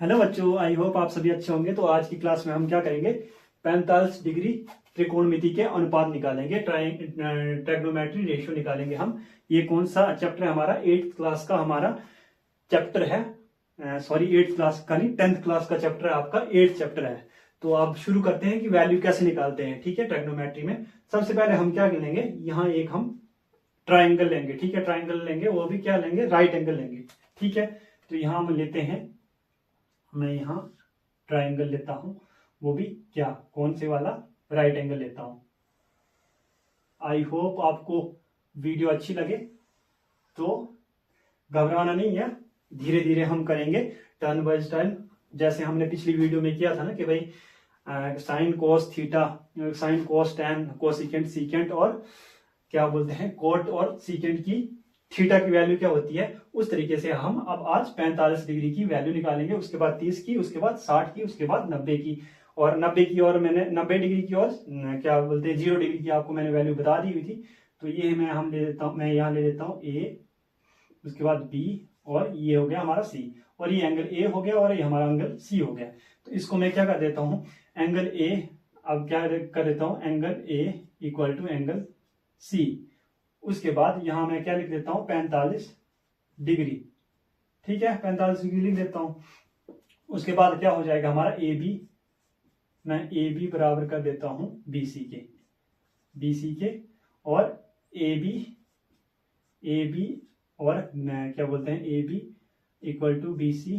Hello बच्चों, I hope आप सभी अच्छे होंगे। तो आज की क्लास में हम क्या करेंगे, 45 डिग्री त्रिकोणमिति के अनुपात निकालेंगे, ट्रायगोनोमेट्री रेशियो निकालेंगे हम। ये कौन सा चैप्टर है हमारा? 8th क्लास का हमारा चैप्टर है। सॉरी, 8th क्लास का नहीं, 10th क्लास का चैप्टर है आपका, 8th चैप्टर है। तो अब शुरू करते हैं कि वैल्यू कैसे निकालते हैं। ठीक है, ट्रायगोनोमेट्री में सबसे पहले हम क्या लेंगे, यहाँ एक हम ट्राइंगल लेंगे। ठीक है, ट्राइंगल लेंगे, वो भी क्या लेंगे, राइट एंगल लेंगे। ठीक है, तो यहाँ हम लेते हैं, मैं यहाँ ट्राइंगल लेता हूं, वो भी क्या, कौन से वाला, राइट एंगल लेता हूं। आई होप आपको वीडियो अच्छी लगे। तो घबराना नहीं है, धीरे धीरे हम करेंगे, टर्न बाय टर्न। जैसे हमने पिछली वीडियो में किया था ना कि भाई sine cos theta, sine cos tan, cosecant secant, और क्या बोलते हैं, कोट और सीकेंट की थीटा की वैल्यू क्या होती है, उस तरीके से हम अब आज 45 डिग्री की वैल्यू निकालेंगे। उसके बाद 30 की, उसके बाद 60 की, उसके बाद 90 की, और 90 की, और मैंने 90 डिग्री की, और क्या बोलते हैं 0 डिग्री की आपको मैंने वैल्यू बता दी हुई थी। तो ये हम ले लेता हूँ, मैं यहाँ ले लेता हूँ ए, उसके बाद बी, और ये हो गया हमारा सी, और ये एंगल ए हो गया, और ये हमारा एंगल सी हो गया। तो इसको मैं क्या कर देता हूँ, एंगल ए, अब क्या कर देता हूँ, angle A equal to angle C. उसके बाद यहां मैं क्या लिख देता हूं, 45 डिग्री। ठीक है, 45 डिग्री लिख देता हूं। उसके बाद क्या हो जाएगा हमारा ए बी, मैं ए बी बराबर कर देता हूं बी सी के, और ए बी और मैं क्या बोलते हैं, A B equal to B C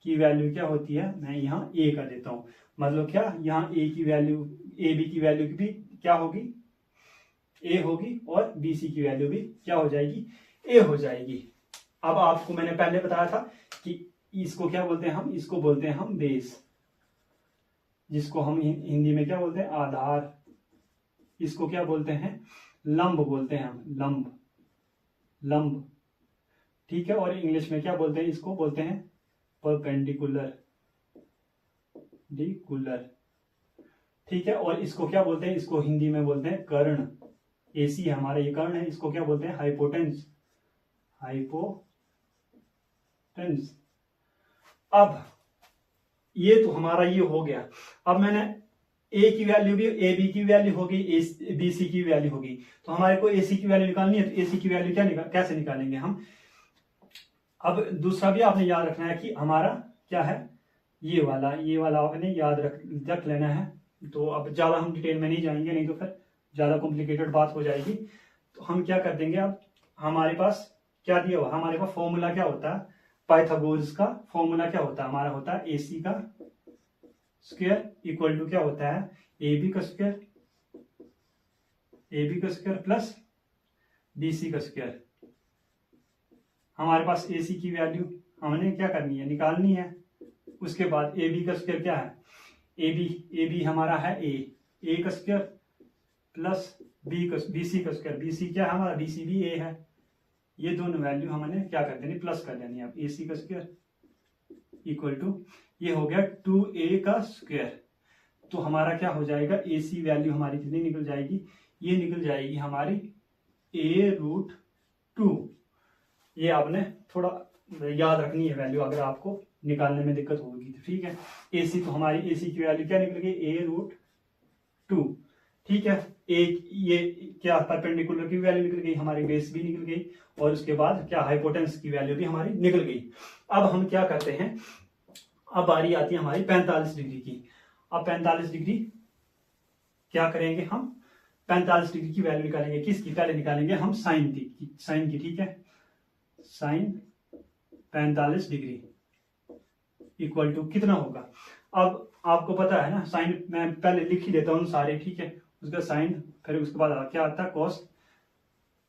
की वैल्यू क्या होती है, मैं यहाँ ए कर देता हूं। मतलब क्या, यहाँ ए की वैल्यू, ए बी की वैल्यू की भी क्या होगी, ए होगी, और बीसी की वैल्यू भी क्या हो जाएगी, ए हो जाएगी। अब आपको मैंने पहले बताया था कि इसको क्या बोलते हैं हम, इसको बोलते हैं हम बेस, जिसको हम हिंदी में क्या बोलते हैं, आधार। इसको क्या बोलते हैं, लंब बोलते हैं हम, लंब। ठीक है, और इंग्लिश में क्या बोलते हैं, इसको बोलते हैं परपेंडिकुलर। ठीक है, और इसको क्या बोलते हैं, इसको हिंदी में बोलते हैं कर्ण। एसी है हमारा, ये कर्ण है, इसको क्या बोलते हैं, हाइपोटेंस। अब ये तो हमारा ये हो गया। अब मैंने ए की वैल्यू भी, ए बी की वैल्यू होगी, बी सी की वैल्यू होगी। तो हमारे को एसी की वैल्यू निकालनी है, तो एसी की वैल्यू कैसे निकालेंगे हम। अब दूसरा भी आपने याद रखना है कि हमारा क्या है, ये वाला आपने याद रख लेना है। तो अब ज्यादा हम डिटेल में नहीं जाएंगे, नहीं तो फिर ज्यादा कॉम्प्लिकेटेड बात हो जाएगी। तो हम क्या कर देंगे, अब हमारे पास क्या दिया हुआ, हमारे पास फॉर्मूला क्या होता है, पाइथागोरस का फॉर्मूला क्या होता है, हमारा होता है एसी का स्क्वायर इक्वल टू क्या होता है, ए बी का स्क्वायर प्लस बीसी का स्क्वायर। हमारे पास एसी की वैल्यू हमने क्या करनी है, निकालनी है। उसके बाद ए बी का स्क्वायर क्या है, ए बी हमारा है ए का स्क्वायर प्लस बीसी का स्क्वायर, बीसी क्या है हमारा, बीसी भी ए है। ये दोनों वैल्यू हमने क्या कर देनी, प्लस कर देनी है। अब एसी का स्क्वायर इक्वल टू, ये हो गया 2a का स्क्वायर। तो हमारा क्या हो जाएगा, एसी वैल्यू हमारी कितनी निकल जाएगी, ये निकल जाएगी हमारी a√2। ये आपने थोड़ा याद रखनी है वैल्यू, अगर आपको निकालने में दिक्कत होगी तो। ठीक है, एसी तो हमारी, एसी की वैल्यू क्या निकल गई, a√2। ठीक है, एक ये क्या, परपेंडिकुलर की वैल्यू निकल गई हमारी, बेस भी निकल गई, और उसके बाद क्या, हाइपोटेंस की वैल्यू भी हमारी निकल गई। अब हम क्या करते हैं, अब बारी आती है हमारी 45 डिग्री की। अब 45 डिग्री क्या करेंगे हम, 45 डिग्री की वैल्यू निकालेंगे, किसकी, पहले निकालेंगे हम साइन की। ठीक है, साइन 45 डिग्री इक्वल टू कितना होगा। अब आपको पता है ना, साइन मैं पहले लिख ही देता हूँ सारे। ठीक है, उसका साइन, फिर उसके बाद क्या आता है, कॉस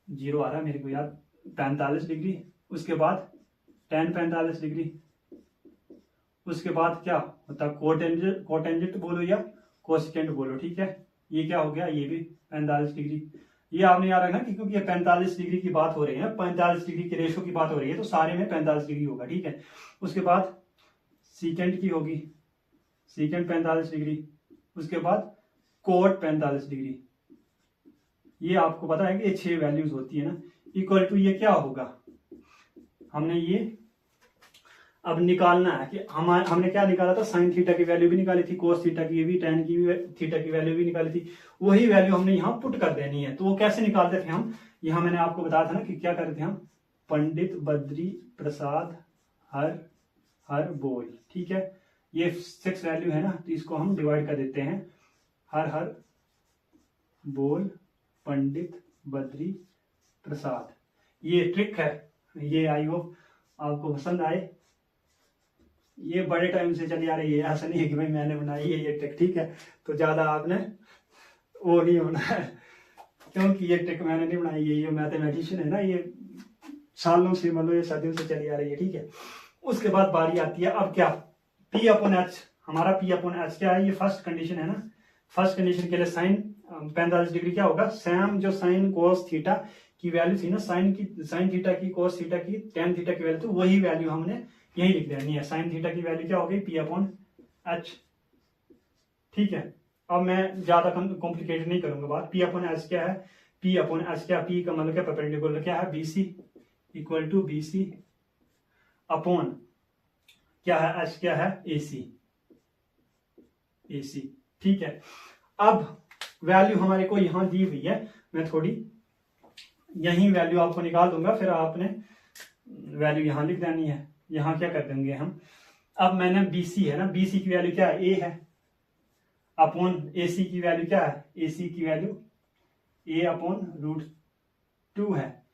0 आ रहा है मेरे को याद, 45 डिग्री। उसके बाद tan 45 डिग्री। उसके बाद क्या होता है, कोटेंजेंट बोलो या कोसिकेंट बोलो। ठीक है, ये क्या हो गया, ये भी 45 डिग्री। ये आपने याद रखना कि क्योंकि ये 45 डिग्री की बात हो रही है, 45 डिग्री के रेशो की बात हो रही है, तो सारे में 45 डिग्री होगा। ठीक है, उसके बाद सीकेंट की होगी, सीकेंट 45 डिग्री। उसके बाद कोट 45 डिग्री। ये आपको पता है कि ये 6 वैल्यूज होती है ना, इक्वल टू ये क्या होगा, हमने ये अब निकालना है कि हमने क्या निकाला था, साइन थीटा की वैल्यू भी निकाली थी, कोस थीटा की भी, टेन की भी, थीटा की वैल्यू भी निकाली थी। वही वैल्यू हमने यहाँ पुट कर देनी है। तो वो कैसे निकालते थे हम, यहाँ मैंने आपको बताया था ना कि क्या करते थे हम, पंडित बद्री प्रसाद हर हर बोल, ठीक है, ये 6 वैल्यू है ना, तो इसको हम डिवाइड कर देते हैं, हर हर बोल पंडित बद्री प्रसाद। ये ट्रिक है, ये आई होप आपको पसंद आए। ये बड़े टाइम से चली आ रही है, ऐसा नहीं है कि भाई मैंने बनाई है ये ट्रिक, ठीक है, तो ज्यादा आपने वो नहीं होना है, क्योंकि ये ट्रिक मैंने नहीं बनाई है, ये मैथमेटिशियन है ना, ये सालों से मतलब ये सदियों से चली आ रही है, ठीक है। उसके बाद बारी आती है अब क्या, P अपॉन एच, हमारा P अपॉन एच क्या है, ये फर्स्ट कंडीशन है ना। फर्स्ट कंडीशन के लिए साइन 45 डिग्री क्या होगा, सेम जो साइन कोस थीटा की वैल्यू थी ना, साइन थीटा की, कोस थीटा की, टेन थीटा की वैल्यू, तो वही वैल्यू हमने यही लिख देनी है। साइन थीटा की वैल्यू क्या हो गई, P अपॉन एच, ठीक है। अब मैं ज्यादा कॉम्प्लिकेटेड नहीं करूंगा बात। P अपॉन एच क्या है, P अपॉन एच क्या, P का मतलब क्या, परपेंडिकुलर क्या है, BC equal to BC upon क्या है, एच क्या है, AC, ठीक है। अब वैल्यू हमारे को यहां दी हुई है, मैं थोड़ी यही वैल्यू आपको निकाल दूंगा, फिर आपने वैल्यू यहां लिख देनी है। यहां क्या कर देंगे हम, अब मैंने BC है ना, BC की वैल्यू क्या है, A है, अपॉन AC की वैल्यू क्या है, AC की वैल्यू A अपॉन √2 है।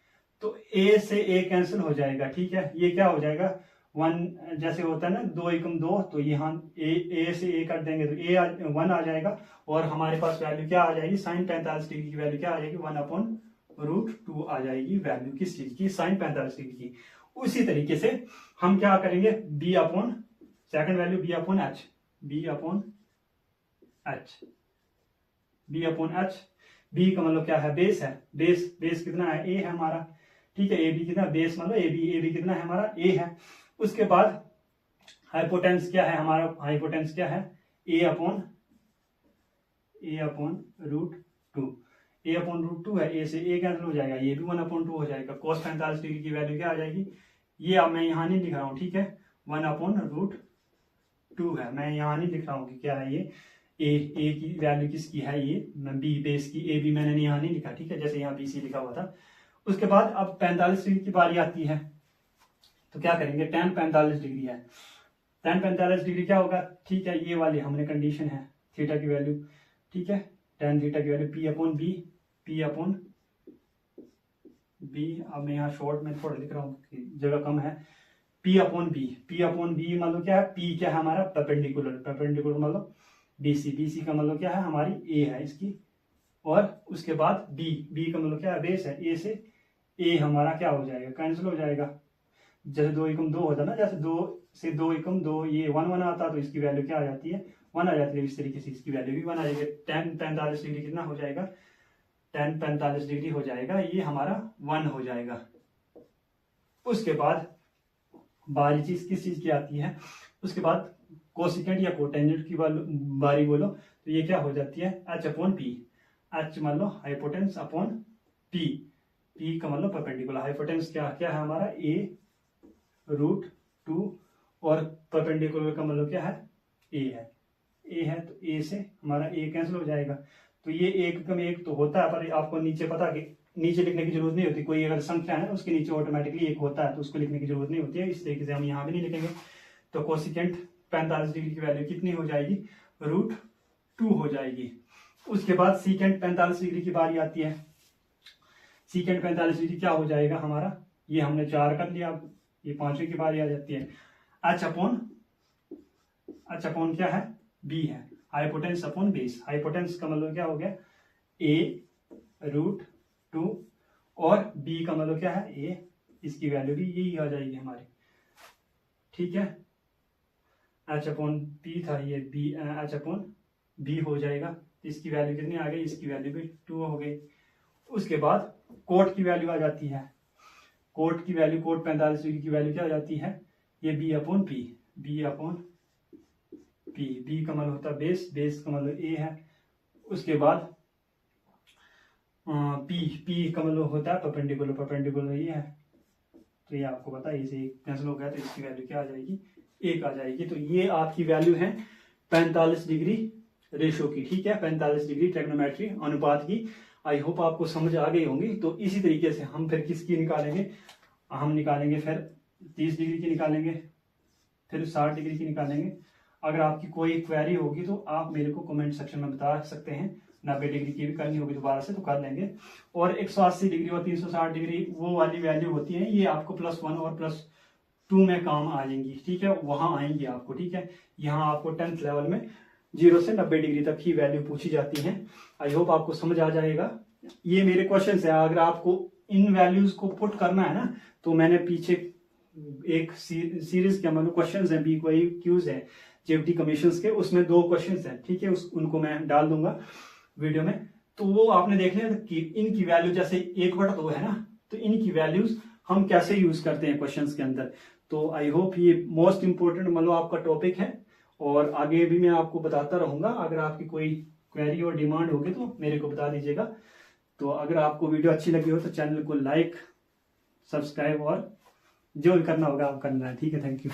तो A से A कैंसिल हो जाएगा, ठीक है, ये क्या हो जाएगा 1, जैसे होता है ना 2 एकम 2, तो यहाँ A से A काट देंगे तो A 1 आ जाएगा, और हमारे पास वैल्यू क्या आ जाएगी, साइन 45 डिग्री की वैल्यू क्या आ जाएगी, 1 अपॉन √2 आ जाएगी वैल्यू किस चीज की, साइन 45 डिग्री की। उसी तरीके से हम क्या करेंगे, B upon second value B upon H, B upon H, B का मतलब क्या है, बेस है, बेस कितना है, A है हमारा, ठीक है। AB कितना, बेस मतलब AB कितना है हमारा, A है। उसके बाद हाइपोटेंस क्या है हमारा, हाइपोटेंस क्या है, A अपॉन √2 है, A से A कैंसिल हो जाएगा, ये भी 1 अपॉन 2 हो जाएगा। cos 45 डिग्री की वैल्यू क्या आ जाएगी, ये अब मैं यहाँ नहीं लिख रहा हूँ, ठीक है, 1 अपॉन √2 है, मैं यहाँ नहीं लिख रहा हूँ कि क्या है ये, A की वैल्यू किसकी है, ये B बेस की, A भी मैंने यहाँ नहीं लिखा, ठीक है, जैसे यहाँ BC लिखा हुआ था। उसके बाद अब 45 डिग्री की बारी आती है, तो क्या करेंगे, tan 45 डिग्री है, tan 45 डिग्री क्या होगा, ठीक है, ये वाली हमने कंडीशन है, थीटा की वैल्यू, ठीक है, tan थीटा की वैल्यू P अपॉन B, अब मैं यहाँ शॉर्ट में थोड़ा लिख रहा हूँ, जगह कम है, P अपॉन B मतलब क्या है, P क्या है हमारा, परपेंडिकुलर मतलब BC का मतलब क्या है, हमारी A है इसकी, और उसके बाद B का मतलब क्या है, बेस है, A से A हमारा क्या हो जाएगा, कैंसिल हो जाएगा, जैसे 2 एकम 2 होता है ना, जैसे 2 से 2 एकम 2, ये 1 आता, तो इसकी वैल्यू क्या आ जाती है, 1 आ जाती है, इस तरीके से इसकी वैल्यू भी 1 आ जाएगी। tan 45 डिग्री कितना हो जाएगा, tan 45 डिग्री हो जाएगा, ये हमारा 1 हो जाएगा। उसके बाद बारी चीज किस चीज की आती है, उसके बाद कोसिकेंट या कोटेंजेंट की बारी बोलो, तो ये क्या हो जाती है, H अपॉन P, H मान लो हाइपोटेंस अपॉन P का मतलब परपेंडिकुलर, हाइपोटेंस क्या क्या है हमारा, A √2, और परपेंडिकुलर का मतलब क्या है, A है, तो A से हमारा A कैंसिल हो जाएगा, तो ये 1 तो होता है, पर आपको नीचे पता कि नीचे लिखने की जरूरत नहीं होती, कोई अगर संख्या है उसके नीचे ऑटोमेटिकली 1 होता है, तो उसको लिखने की जरूरत नहीं होती है, इस तरीके से हम यहाँ भी नहीं लिखेंगे। तो कोसिकेंट 45 डिग्री की वैल्यू कितनी हो जाएगी, √2 हो जाएगी। उसके बाद सीकेंट 45 डिग्री की बारी आती है, सीकेंट 45 डिग्री क्या हो जाएगा हमारा, ये हमने 4 कर लिया, अब ये 5वीं की बारी आ जाती है, H अपॉन क्या है, B है, हाइपोटेंस अपॉन बेस, हाइपोटेंस का मतलब क्या हो गया, A √2, और B का मतलब क्या है, A, इसकी वैल्यू भी यही आ जाएगी हमारी, ठीक है। H अपॉन P था, ये H अपॉन B हो जाएगा, इसकी वैल्यू कितनी आ गई, इसकी वैल्यू भी 2 हो गई। उसके बाद कोट की वैल्यू आ जाती है, कोट 45 डिग्री की वैल्यू क्या आ जाती है, ये B अपॉन P, B का मतलब होता है बेस का मतलब A है। उसके बाद P का मतलब होता है परपेंडिकुलर ये है, तो ये आपको पता है, इसे कैंसिल हो गया तो इसकी वैल्यू क्या आ जाएगी, 1 आ जाएगी। तो ये आपकी वैल्यू है 45 डिग्री रेशो की, ठीक है, 45 डिग्री ट्रिग्नोमेट्री अनुपात की। आई होप आपको समझ आ गई होंगी। तो इसी तरीके से हम फिर किसकी निकालेंगे, हम निकालेंगे फिर 30 डिग्री की निकालेंगे, फिर 60 डिग्री की निकालेंगे। अगर आपकी कोई क्वेरी होगी तो आप मेरे को कमेंट सेक्शन में बता सकते हैं। 90 डिग्री की भी करनी होगी दोबारा से तो कर लेंगे। और 180 डिग्री और 360 डिग्री वो वाली वैल्यू होती है, ये आपको +1 और +2 में काम आ जाएंगी, ठीक है, वहां आएंगी आपको, ठीक है। यहाँ आपको 10th लेवल में 0 से 90 डिग्री तक की वैल्यू पूछी जाती है। आई होप आपको समझ आ जाएगा। ये मेरे क्वेश्चन है, अगर आपको इन वैल्यूज को पुट करना है ना, तो मैंने पीछे एक सीरीज के मतलब क्वेश्चंस हैं, BQs है JFD कमीशंस के, उसमें 2 क्वेश्चंस हैं, ठीक है, उनको मैं डाल दूंगा वीडियो में। तो वो आपने देख लिया कि इनकी वैल्यू जैसे 1/2 है ना, तो इनकी वैल्यूज हम कैसे यूज करते हैं क्वेश्चंस के अंदर। तो आई होप ये मोस्ट इंपोर्टेंट मतलब आपका टॉपिक है, और आगे भी मैं आपको बताता रहूंगा। अगर आपकी कोई क्वेरी और डिमांड होगी तो मेरे को बता दीजिएगा। तो अगर आपको वीडियो अच्छी लगी हो तो चैनल को लाइक, सब्सक्राइब और जो भी करना होगा आप करना है, ठीक है। Thank you.